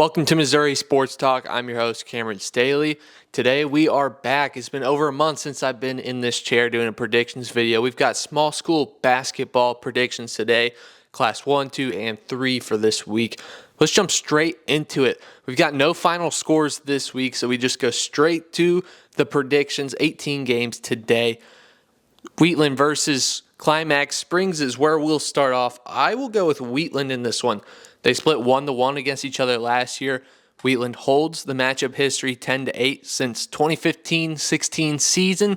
Welcome to Missouri Sports Talk. I'm your host, Cameron Staley. Today we are back. It's been over a month since I've been in this chair doing a predictions video. We've got small school basketball predictions today, class 1, 2, and 3 for this week. Let's jump straight into it. We've got no final scores this week, so we just go straight to the predictions. 18 games today. Wheatland versus Climax Springs is where we'll start off. I will go with Wheatland in this one. They split 1-1 against each other last year. Wheatland holds the matchup history 10-8 since 2015-16 season.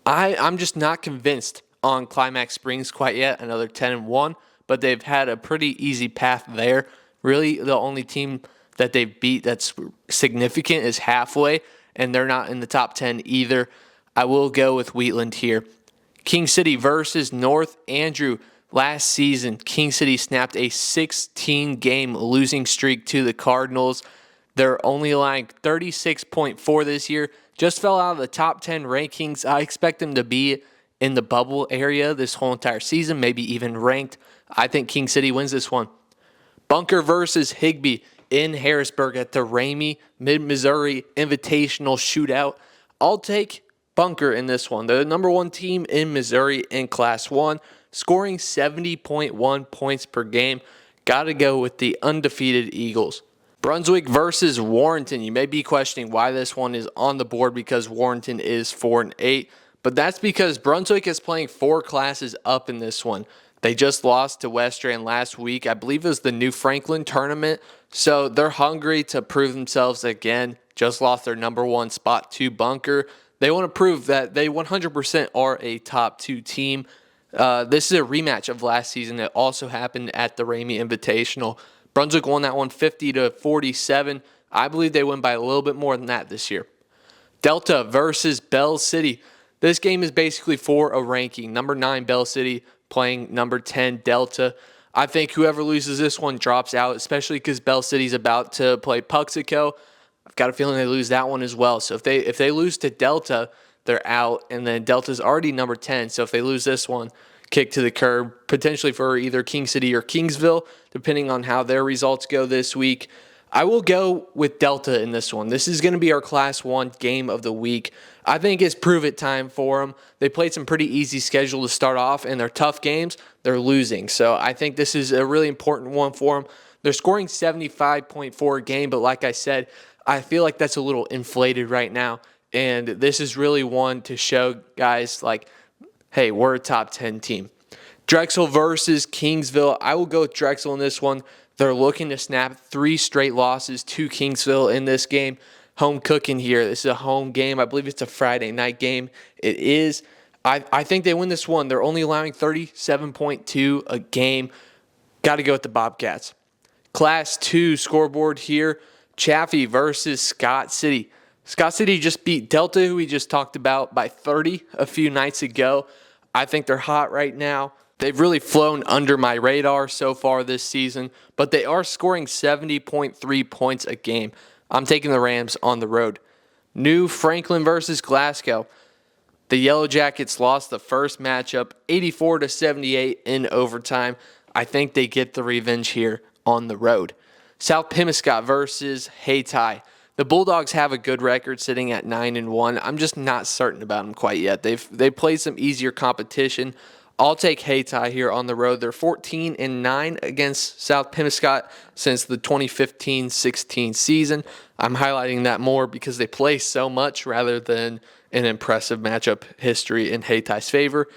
I'm just not convinced on Climax Springs quite yet, another 10-1, but they've had a pretty easy path there. Really, the only team that they've beat that's significant is Halfway, and they're not in the top 10 either. I will go with Wheatland here. King City versus North Andrew. Last season, King City snapped a 16-game losing streak to the Cardinals. They're only allowing 36.4 this year. Just fell out of the top 10 rankings. I expect them to be in the bubble area this whole entire season, maybe even ranked. I think King City wins this one. Bunker versus Higbee in Harrisburg at the Ramey Mid-Missouri Invitational Shootout. I'll take Bunker in this one. They're the number one team in Missouri in Class 1, scoring 70.1 points per game. Got to go with the undefeated Eagles. Brunswick versus Warrenton. You may be questioning why this one is on the board because Warrenton is 4-8, but that's because Brunswick is playing 4 classes up in this one. They just lost to Western last week. I believe it was the New Franklin tournament, so they're hungry to prove themselves again. Just lost their number 1 spot to Bunker. They want to prove that they 100% are a top 2 team. This is a rematch of last season. It also happened at the Ramey Invitational. Brunswick won that one 50-47. I believe they win by a little bit more than that this year. Delta versus Bell City. This game is basically for a ranking. Number 9 Bell City playing number 10 Delta. I think whoever loses this one drops out, especially because Bell City's about to play Puxico. I've got a feeling they lose that one as well. So if they lose to Delta, they're out, and then Delta's already number 10. So if they lose this one, kick to the curb, potentially for either King City or Kingsville, depending on how their results go this week. I will go with Delta in this one. This is going to be our Class 1 game of the week. I think it's prove-it time for them. They played some pretty easy schedule to start off, and their tough games, they're losing. So I think this is a really important one for them. They're scoring 75.4 a game, but like I said, I feel like that's a little inflated right now. And this is really one to show guys like, hey, we're a top 10 team. Drexel versus Kingsville. I will go with Drexel in this one. They're looking to snap 3 straight losses to Kingsville in this game. Home cooking here. This is a home game. I believe it's a Friday night game. It is. I think they win this one. They're only allowing 37.2 a game. Got to go with the Bobcats. Class 2 scoreboard here. Chaffee versus Scott City. Scott City just beat Delta, who we just talked about, by 30 a few nights ago. I think they're hot right now. They've really flown under my radar so far this season, but they are scoring 70.3 points a game. I'm taking the Rams on the road. New Franklin versus Glasgow. The Yellow Jackets lost the first matchup, 84-78 in overtime. I think they get the revenge here on the road. South Pemiscot versus Hayti. The Bulldogs have a good record sitting at 9-1. I'm just not certain about them quite yet. They've played some easier competition. I'll take Hayti here on the road. They're 14-9 against South Pemiscot since the 2015-16 season. I'm highlighting that more because they play so much rather than an impressive matchup history in Haty's favor.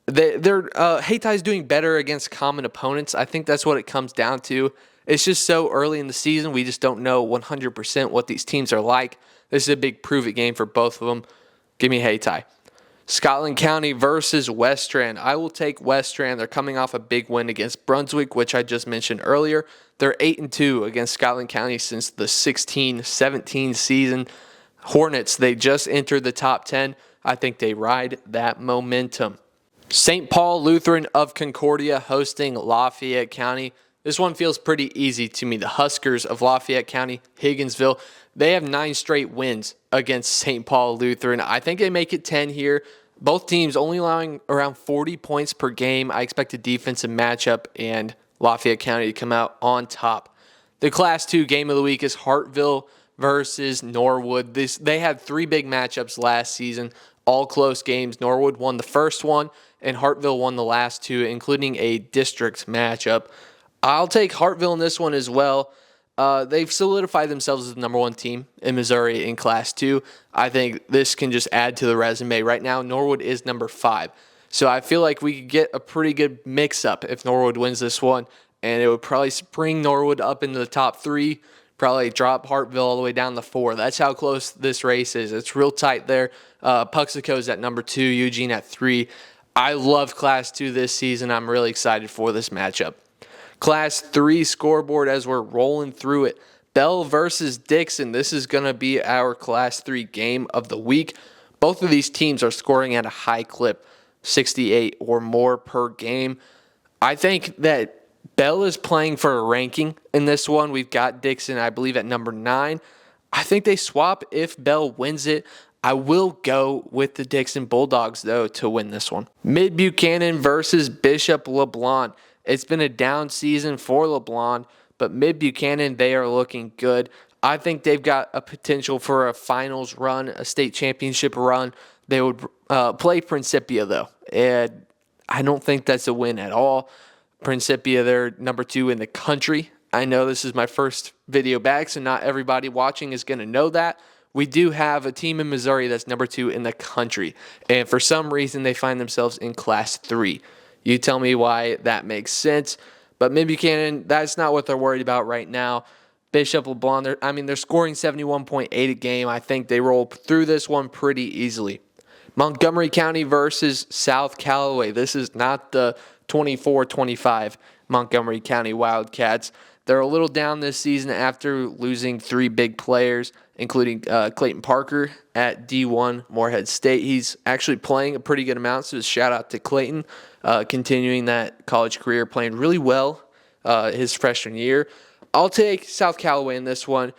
Haty's doing better against common opponents. I think that's what it comes down to. It's just so early in the season, we just don't know 100% what these teams are like. This is a big prove-it game for both of them. Give me Hayti. Scotland County versus Western. I will take Western. They're coming off a big win against Brunswick, which I just mentioned earlier. They're 8-2 against Scotland County since the 16-17 season. Hornets, they just entered the top 10. I think they ride that momentum. St. Paul Lutheran of Concordia hosting Lafayette County. This one feels pretty easy to me. The Huskers of Lafayette County, Higginsville, they have 9 straight wins against St. Paul Lutheran. I think they make it 10 here. Both teams only allowing around 40 points per game. I expect a defensive matchup and Lafayette County to come out on top. The Class 2 game of the week is Hartville versus Norwood. They had 3 big matchups last season, all close games. Norwood won the first one, and Hartville won the last 2, including a district matchup. I'll take Hartville in this one as well. They've solidified themselves as the number 1 team in Missouri in Class 2. I think this can just add to the resume. Right now, Norwood is number 5. So I feel like we could get a pretty good mix-up if Norwood wins this one, and it would probably spring Norwood up into the top 3, probably drop Hartville all the way down to 4. That's how close this race is. It's real tight there. Puxico's at number 2, Eugene at 3. I love Class 2 this season. I'm really excited for this matchup. Class 3 scoreboard as we're rolling through it. Bell versus Dixon. This is going to be our Class 3 game of the week. Both of these teams are scoring at a high clip, 68 or more per game. I think that Bell is playing for a ranking in this one. We've got Dixon, I believe, at number 9. I think they swap if Bell wins it. I will go with the Dixon Bulldogs, though, to win this one. Mid-Buchanan versus Bishop LeBlanc. It's been a down season for LeBlanc, but Mid-Buchanan, they are looking good. I think they've got a potential for a finals run, a state championship run. They would play Principia, though, and I don't think that's a win at all. Principia, they're number 2 in the country. I know this is my first video back, so not everybody watching is going to know that. We do have a team in Missouri that's number 2 in the country, and for some reason they find themselves in Class 3. You tell me why that makes sense. But Mid-Buchanan, that's not what they're worried about right now. Bishop LeBlanc, they're scoring 71.8 a game. I think they roll through this one pretty easily. Montgomery County versus South Callaway. This is not the 24-25 Montgomery County Wildcats. They're a little down this season after losing 3 big players, including Clayton Parker at D1 Morehead State. He's actually playing a pretty good amount, so shout out to Clayton, continuing that college career, playing really well his freshman year. I'll take South Callaway in this one.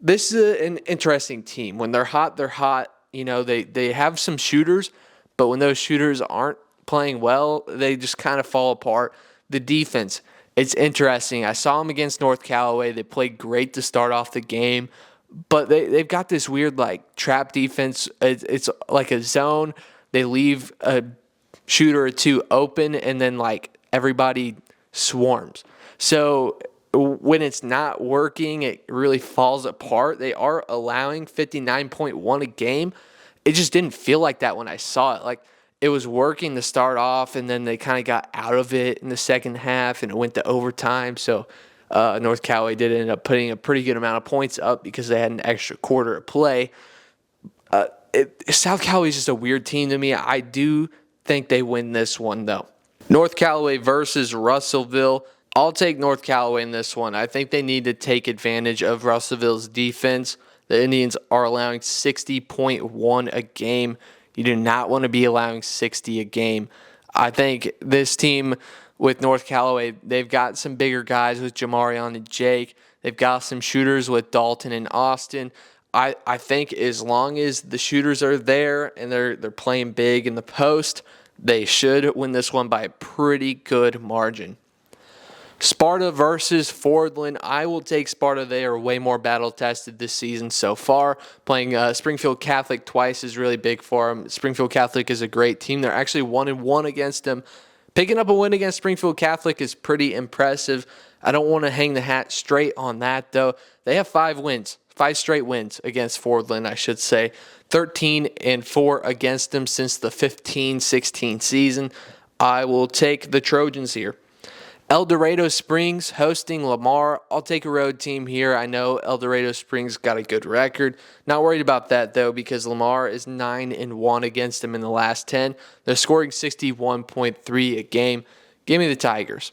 This is an interesting team. When they're hot, they're hot. You know, they have some shooters, but when those shooters aren't playing well, they just kind of fall apart. The defense, it's interesting. I saw them against North Callaway. They played great to start off the game, but they've got this weird, like, trap defense. It's like a zone. They leave a shooter or 2 open, and then, like, everybody swarms. So when it's not working, it really falls apart. They are allowing 59.1 a game. It just didn't feel like that when I saw it. Like, it was working to start off, and then they kind of got out of it in the second half, and it went to overtime. So North Callaway did end up putting a pretty good amount of points up because they had an extra quarter to play. South Callaway is just a weird team to me. I do think they win this one, though. North Callaway versus Russellville. I'll take North Callaway in this one. I think they need to take advantage of Russellville's defense. The Indians are allowing 60.1 a game. You do not want to be allowing 60 a game. I think this team with North Callaway, they've got some bigger guys with Jamarion and Jake. They've got some shooters with Dalton and Austin. I think as long as the shooters are there and they're playing big in the post, they should win this one by a pretty good margin. Sparta versus Fordland. I will take Sparta. They are way more battle-tested this season so far. Playing Springfield Catholic twice is really big for them. Springfield Catholic is a great team. They're actually 1-1 against them. Picking up a win against Springfield Catholic is pretty impressive. I don't want to hang the hat straight on that, though. They have 5 wins, 5 straight wins against Fordland, I should say. 13-4 against them since the 15-16 season. I will take the Trojans here. El Dorado Springs hosting Lamar. I'll take a road team here. I know El Dorado Springs got a good record. Not worried about that, though, because Lamar is 9-1 against them in the last 10. They're scoring 61.3 a game. Give me the Tigers.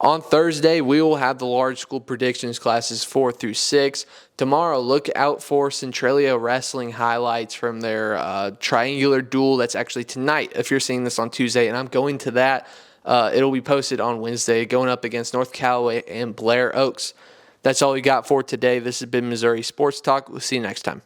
On Thursday, we will have the large school predictions classes 4 through 6. Tomorrow, look out for Centralia Wrestling highlights from their triangular duel. That's actually tonight if you're seeing this on Tuesday, and I'm going to that. It'll be posted on Wednesday, going up against North Callaway and Blair Oaks. That's all we got for today. This has been Missouri Sports Talk. We'll see you next time.